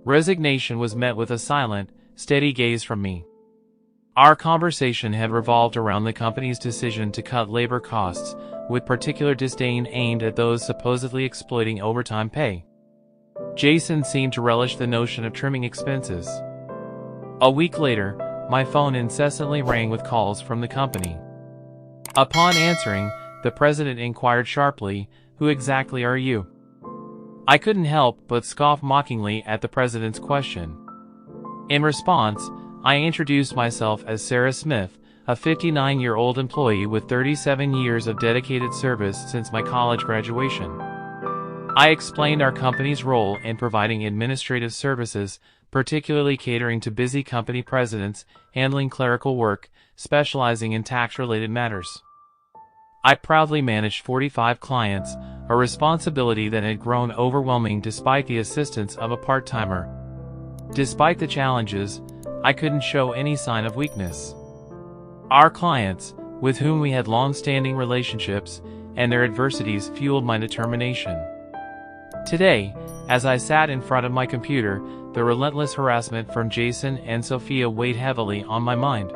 Resignation was met with a silent, steady gaze from me. Our conversation had revolved around the company's decision to cut labor costs, with particular disdain aimed at those supposedly exploiting overtime pay. Jason seemed to relish the notion of trimming expenses. A week later, my phone incessantly rang with calls from the company. Upon answering, the president inquired sharply, "Who exactly are you?" I couldn't help but scoff mockingly at the president's question. In response, I introduced myself as Sarah Smith, a 59-year-old employee with 37 years of dedicated service since my college graduation. I explained our company's role in providing administrative services, particularly catering to busy company presidents, handling clerical work, specializing in tax-related matters. I proudly managed 45 clients, a responsibility that had grown overwhelming despite the assistance of a part-timer. Despite the challenges, I couldn't show any sign of weakness. Our clients, with whom we had long-standing relationships, and their adversities fueled my determination. Today, as I sat in front of my computer, the relentless harassment from Jason and Sophia weighed heavily on my mind.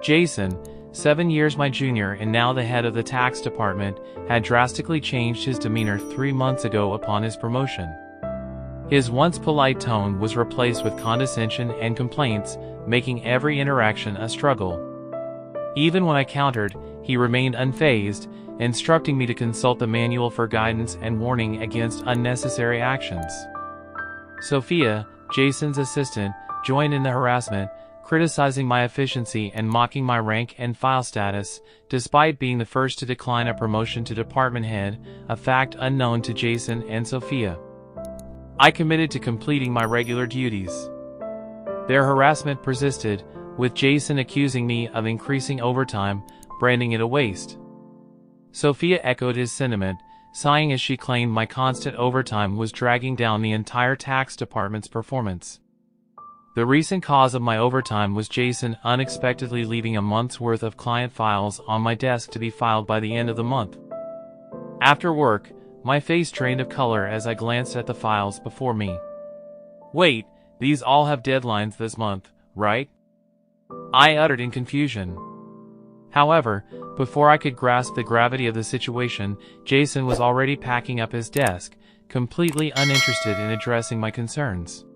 Jason, 7 years my junior and now the head of the tax department, had drastically changed his demeanor 3 months ago upon his promotion. His once polite tone was replaced with condescension and complaints, making every interaction a struggle. Even when I countered, he remained unfazed, instructing me to consult the manual for guidance and warning against unnecessary actions. Sophia, Jason's assistant, joined in the harassment, criticizing my efficiency and mocking my rank and file status, despite being the first to decline a promotion to department head, a fact unknown to Jason and Sophia. I committed to completing my regular duties. Their harassment persisted, with Jason accusing me of increasing overtime, branding it a waste. Sophia echoed his sentiment, sighing as she claimed my constant overtime was dragging down the entire tax department's performance. The recent cause of my overtime was Jason unexpectedly leaving a month's worth of client files on my desk to be filed by the end of the month. After work, my face drained of color as I glanced at the files before me. "Wait, these all have deadlines this month, right?" I uttered in confusion. However, before I could grasp the gravity of the situation, Jason was already packing up his desk, completely uninterested in addressing my concerns.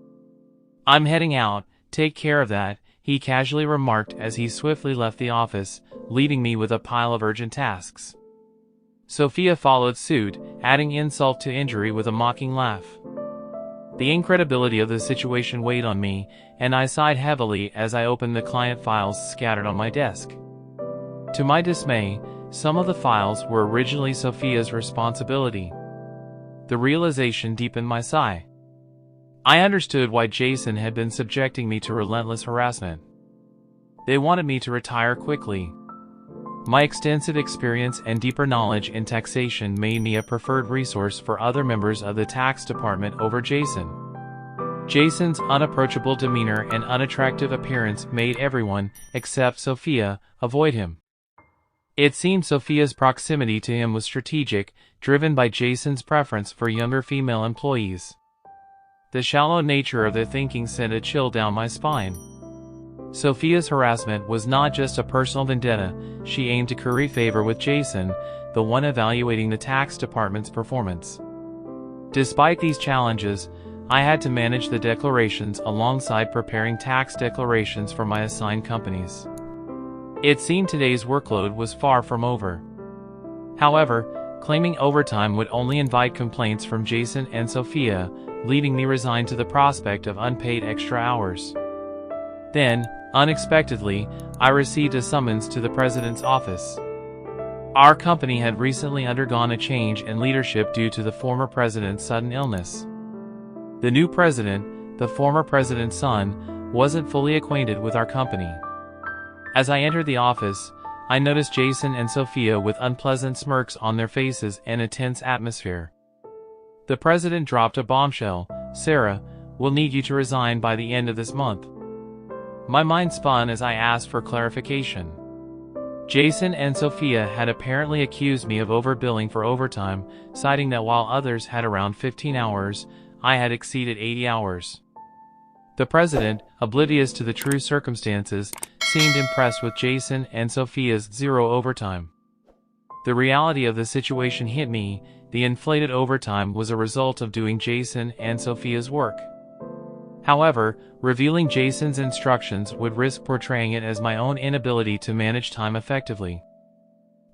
"I'm heading out, take care of that," he casually remarked as he swiftly left the office, leaving me with a pile of urgent tasks. Sophia followed suit, adding insult to injury with a mocking laugh. The incredibility of the situation weighed on me, and I sighed heavily as I opened the client files scattered on my desk. To my dismay, some of the files were originally Sophia's responsibility. The realization deepened my sigh. I understood why Jason had been subjecting me to relentless harassment. They wanted me to retire quickly. My extensive experience and deeper knowledge in taxation made me a preferred resource for other members of the tax department over Jason. Jason's unapproachable demeanor and unattractive appearance made everyone, except Sophia, avoid him. It seemed Sophia's proximity to him was strategic, driven by Jason's preference for younger female employees. The shallow nature of their thinking sent a chill down my spine. Sophia's harassment was not just a personal vendetta, she aimed to curry favor with Jason, the one evaluating the tax department's performance. Despite these challenges, I had to manage the declarations alongside preparing tax declarations for my assigned companies. It seemed today's workload was far from over. However, claiming overtime would only invite complaints from Jason and Sophia, leaving me resigned to the prospect of unpaid extra hours. Then, unexpectedly, I received a summons to the president's office. Our company had recently undergone a change in leadership due to the former president's sudden illness. The new president, the former president's son, wasn't fully acquainted with our company. As I entered the office, I noticed Jason and Sophia with unpleasant smirks on their faces and a tense atmosphere. The president dropped a bombshell. "Sarah, we'll need you to resign by the end of this month." My mind spun as I asked for clarification. Jason and Sophia had apparently accused me of overbilling for overtime, citing that while others had around 15 hours, I had exceeded 80 hours. The president, oblivious to the true circumstances, seemed impressed with Jason and Sophia's zero overtime. The reality of the situation hit me. The inflated overtime was a result of doing Jason and Sophia's work. However, revealing Jason's instructions would risk portraying it as my own inability to manage time effectively.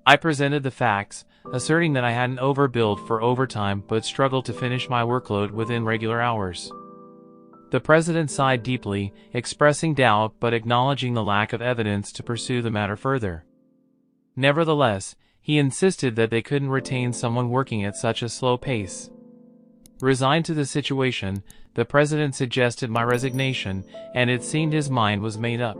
I presented the facts, asserting that I hadn't overbilled for overtime but struggled to finish my workload within regular hours. The president sighed deeply, expressing doubt but acknowledging the lack of evidence to pursue the matter further. Nevertheless, he insisted that they couldn't retain someone working at such a slow pace. Resigned to the situation, the president suggested my resignation, and it seemed his mind was made up.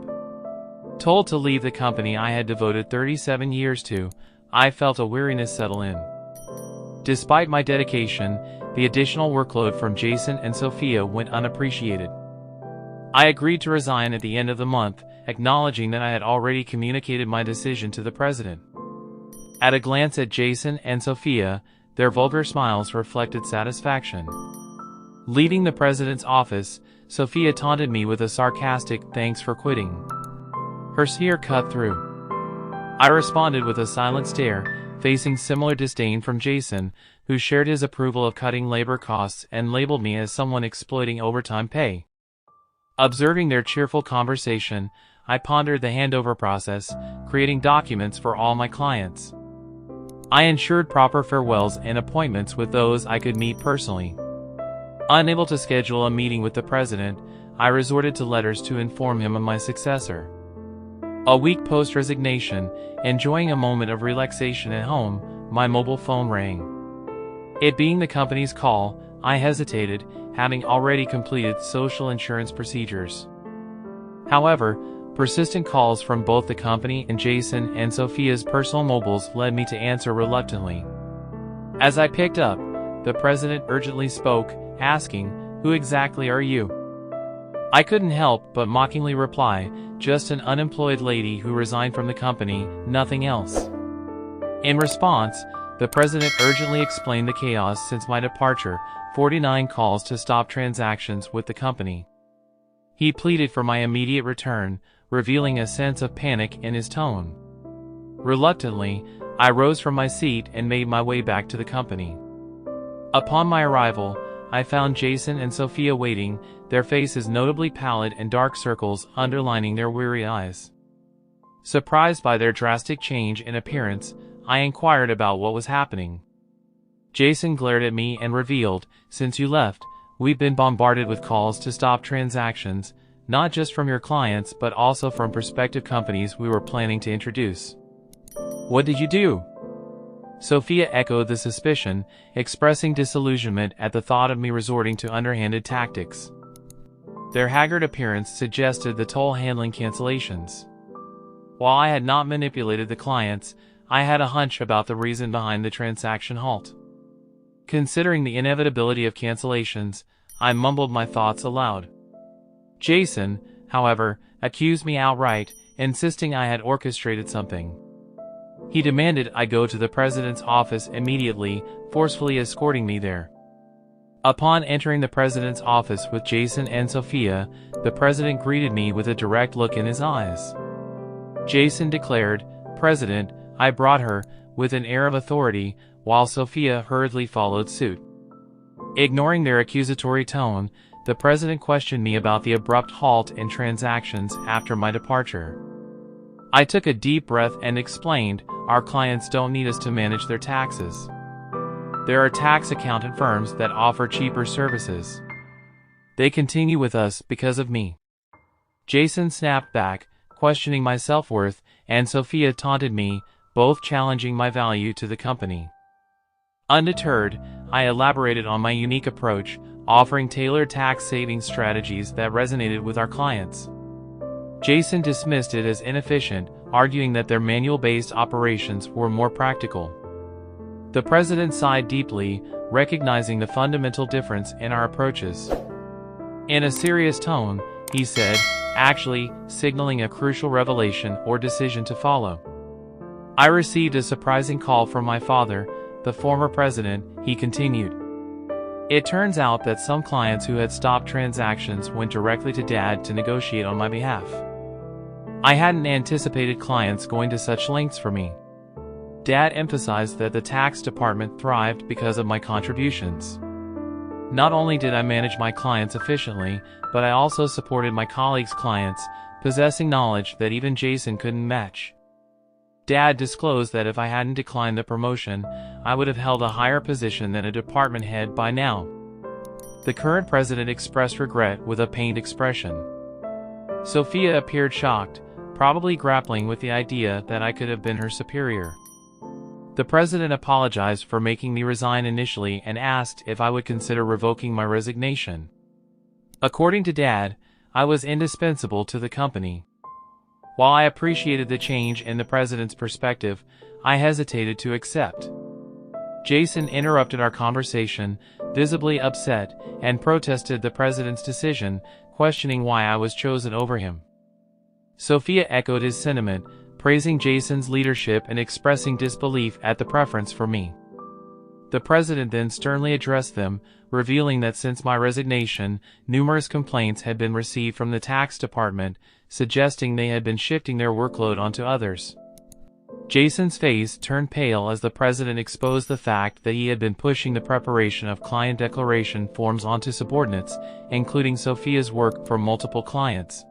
Told to leave the company I had devoted 37 years to, I felt a weariness settle in. Despite my dedication, the additional workload from Jason and Sophia went unappreciated. I agreed to resign at the end of the month, acknowledging that I had already communicated my decision to the president. At a glance at Jason and Sophia, their vulgar smiles reflected satisfaction. Leaving the president's office, Sophia taunted me with a sarcastic "thanks for quitting." Her sneer cut through. I responded with a silent stare, facing similar disdain from Jason, who shared his approval of cutting labor costs and labeled me as someone exploiting overtime pay. Observing their cheerful conversation, I pondered the handover process, creating documents for all my clients. I ensured proper farewells and appointments with those I could meet personally. Unable to schedule a meeting with the president, I resorted to letters to inform him of my successor. A week post-resignation, enjoying a moment of relaxation at home, my mobile phone rang. It being the company's call, I hesitated, having already completed social insurance procedures. However, persistent calls from both the company and Jason and Sophia's personal mobiles led me to answer reluctantly. As I picked up, the president urgently spoke, asking, "Who exactly are you?" I couldn't help but mockingly reply, "Just an unemployed lady who resigned from the company, nothing else." In response, the president urgently explained the chaos since my departure, 49 calls to stop transactions with the company. He pleaded for my immediate return, revealing a sense of panic in his tone. Reluctantly, I rose from my seat and made my way back to the company. Upon my arrival, I found Jason and Sophia waiting, their faces notably pallid and dark circles underlining their weary eyes. Surprised by their drastic change in appearance, I inquired about what was happening. Jason glared at me and revealed, "Since you left, we've been bombarded with calls to stop transactions, not just from your clients but also from prospective companies we were planning to introduce." "What did you do?" Sophia echoed the suspicion, expressing disillusionment at the thought of me resorting to underhanded tactics. Their haggard appearance suggested the toll handling cancellations. While I had not manipulated the clients, I had a hunch about the reason behind the transaction halt. Considering the inevitability of cancellations, I mumbled my thoughts aloud. Jason, however, accused me outright, insisting I had orchestrated something. He demanded I go to the president's office immediately, forcefully escorting me there. Upon entering the president's office with Jason and Sophia, the president greeted me with a direct look in his eyes. Jason declared, "President, I brought her," with an air of authority, while Sophia hurriedly followed suit. Ignoring their accusatory tone, the president questioned me about the abrupt halt in transactions after my departure. I took a deep breath and explained, "Our clients don't need us to manage their taxes. There are tax accountant firms that offer cheaper services. They continue with us because of me." Jason snapped back, questioning my self-worth, and Sophia taunted me, both challenging my value to the company. Undeterred, I elaborated on my unique approach, offering tailored tax saving strategies that resonated with our clients. Jason dismissed it as inefficient, arguing that their manual-based operations were more practical. The president sighed deeply, recognizing the fundamental difference in our approaches. In a serious tone, he said, actually signaling a crucial revelation or decision to follow. "I received a surprising call from my father, the former president," he continued. It turns out that some clients who had stopped transactions went directly to Dad to negotiate on my behalf. I hadn't anticipated clients going to such lengths for me. Dad emphasized that the tax department thrived because of my contributions. Not only did I manage my clients efficiently, but I also supported my colleagues' clients, possessing knowledge that even Jason couldn't match. Dad disclosed that if I hadn't declined the promotion, I would have held a higher position than a department head by now. The current president expressed regret with a pained expression. Sophia appeared shocked, probably grappling with the idea that I could have been her superior. The president apologized for making me resign initially and asked if I would consider revoking my resignation. According to Dad, I was indispensable to the company. While I appreciated the change in the president's perspective, I hesitated to accept. Jason interrupted our conversation, visibly upset, and protested the president's decision, questioning why I was chosen over him. Sophia echoed his sentiment, praising Jason's leadership and expressing disbelief at the preference for me. The president then sternly addressed them, revealing that since my resignation, numerous complaints had been received from the tax department, suggesting they had been shifting their workload onto others. Jason's face turned pale as the president exposed the fact that he had been pushing the preparation of client declaration forms onto subordinates, including Sophia's work for multiple clients.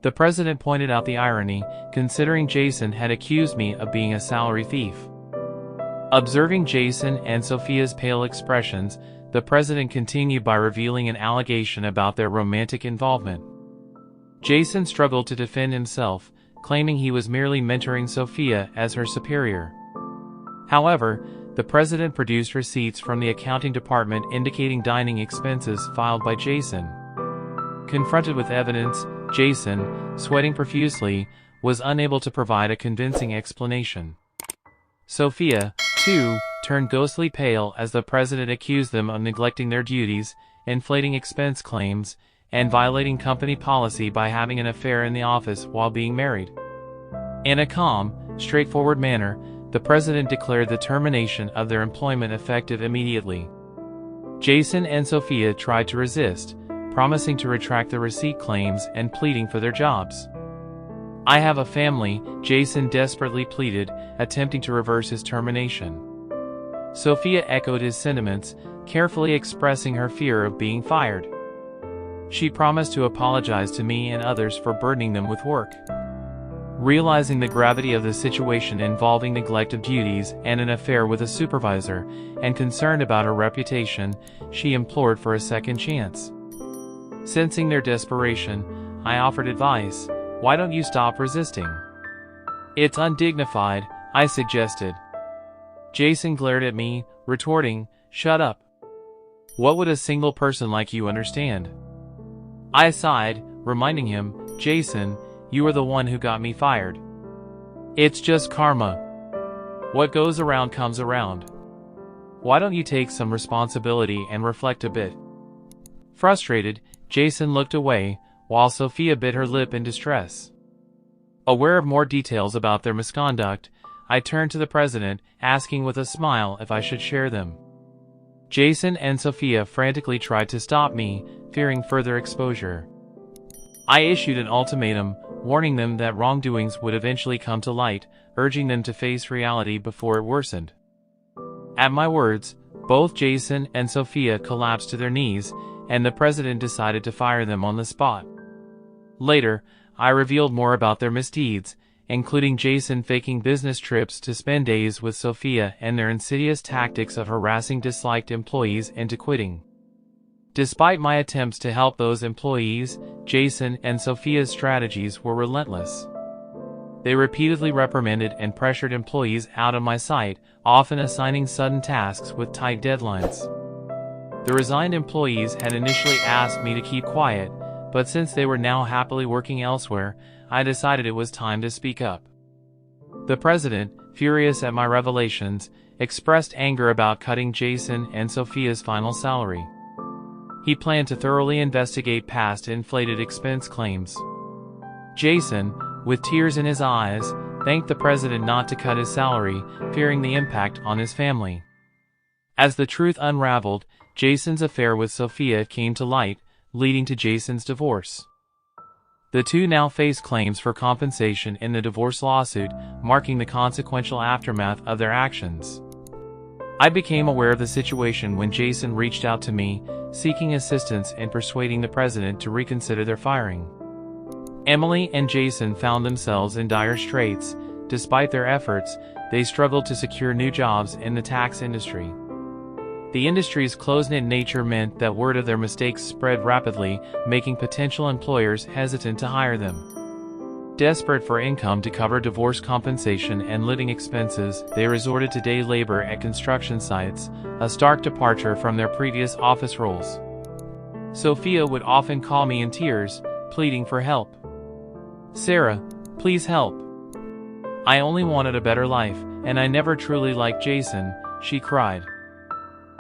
The president pointed out the irony, considering Jason had accused me of being a salary thief. Observing Jason and Sophia's pale expressions, the president continued by revealing an allegation about their romantic involvement. Jason struggled to defend himself, claiming he was merely mentoring Sophia as her superior. However, the president produced receipts from the accounting department indicating dining expenses filed by Jason. Confronted with evidence, Jason, sweating profusely, was unable to provide a convincing explanation. Sophia, too, turned ghostly pale as the president accused them of neglecting their duties, inflating expense claims, and violating company policy by having an affair in the office while being married. In a calm, straightforward manner, the president declared the termination of their employment effective immediately. Jason and Sophia tried to resist, promising to retract the receipt claims and pleading for their jobs. "I have a family," Jason desperately pleaded, attempting to reverse his termination. Sophia echoed his sentiments, carefully expressing her fear of being fired. She promised to apologize to me and others for burdening them with work. Realizing the gravity of the situation involving neglect of duties and an affair with a supervisor, and concerned about her reputation, she implored for a second chance. Sensing their desperation, I offered advice. "Why don't you stop resisting?" "It's undignified," I suggested. Jason glared at me, retorting, "Shut up. What would a single person like you understand?" I sighed, reminding him, "Jason, you are the one who got me fired. It's just karma. What goes around comes around. Why don't you take some responsibility and reflect a bit?" Frustrated, Jason looked away, while Sophia bit her lip in distress. Aware of more details about their misconduct, I turned to the president, asking with a smile if I should share them. Jason and Sophia frantically tried to stop me, fearing further exposure. I issued an ultimatum, warning them that wrongdoings would eventually come to light, urging them to face reality before it worsened. At my words, both Jason and Sophia collapsed to their knees, and the president decided to fire them on the spot. Later, I revealed more about their misdeeds, including Jason faking business trips to spend days with Sophia and their insidious tactics of harassing disliked employees into quitting. Despite my attempts to help those employees, Jason and Sophia's strategies were relentless. They repeatedly reprimanded and pressured employees out of my sight, often assigning sudden tasks with tight deadlines. The resigned employees had initially asked me to keep quiet, but since they were now happily working elsewhere, I decided it was time to speak up. The president, furious at my revelations, expressed anger about cutting Jason and Sophia's final salary. He planned to thoroughly investigate past inflated expense claims. Jason, with tears in his eyes, thanked the president not to cut his salary, fearing the impact on his family. As the truth unraveled, Jason's affair with Sophia came to light, leading to Jason's divorce. The two now face claims for compensation in the divorce lawsuit, marking the consequential aftermath of their actions. I became aware of the situation when Jason reached out to me, seeking assistance in persuading the president to reconsider their firing. Emily and Jason found themselves in dire straits. Despite their efforts, they struggled to secure new jobs in the tax industry. The industry's close-knit nature meant that word of their mistakes spread rapidly, making potential employers hesitant to hire them. Desperate for income to cover divorce compensation and living expenses, they resorted to day labor at construction sites, a stark departure from their previous office roles. Sophia would often call me in tears, pleading for help. "Sarah, please help. I only wanted a better life, and I never truly liked Jason," she cried.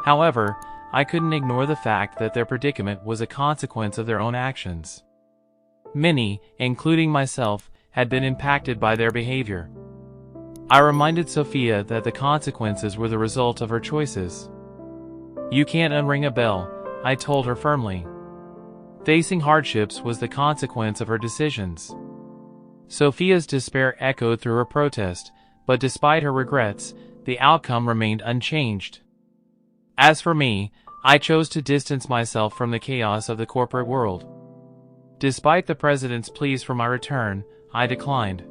However, I couldn't ignore the fact that their predicament was a consequence of their own actions. Many, including myself, had been impacted by their behavior. I reminded Sophia that the consequences were the result of her choices. "You can't unring a bell," I told her firmly. Facing hardships was the consequence of her decisions. Sophia's despair echoed through her protest, but despite her regrets, the outcome remained unchanged. As for me, I chose to distance myself from the chaos of the corporate world. Despite the president's pleas for my return, I declined.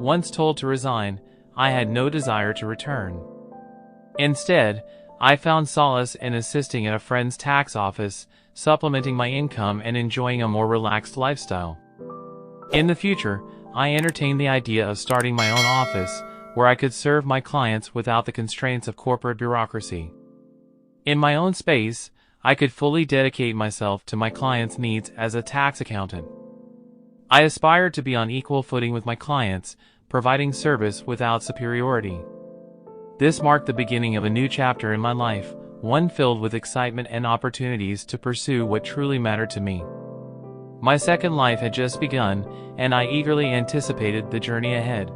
Once told to resign, I had no desire to return. Instead, I found solace in assisting at a friend's tax office, supplementing my income and enjoying a more relaxed lifestyle. In the future, I entertained the idea of starting my own office, where I could serve my clients without the constraints of corporate bureaucracy. In my own space, I could fully dedicate myself to my clients' needs as a tax accountant. I aspired to be on equal footing with my clients, providing service without superiority. This marked the beginning of a new chapter in my life, one filled with excitement and opportunities to pursue what truly mattered to me. My second life had just begun, and I eagerly anticipated the journey ahead.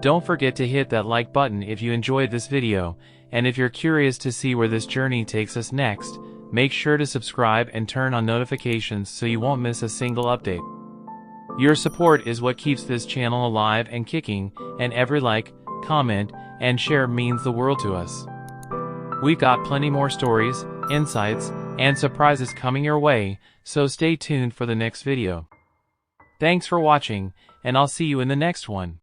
Don't forget to hit that like button if you enjoyed this video, and if you're curious to see where this journey takes us next, make sure to subscribe and turn on notifications so you won't miss a single update. Your support is what keeps this channel alive and kicking, and every like, comment, and share means the world to us. We've got plenty more stories, insights, and surprises coming your way, so stay tuned for the next video. Thanks for watching, and I'll see you in the next one.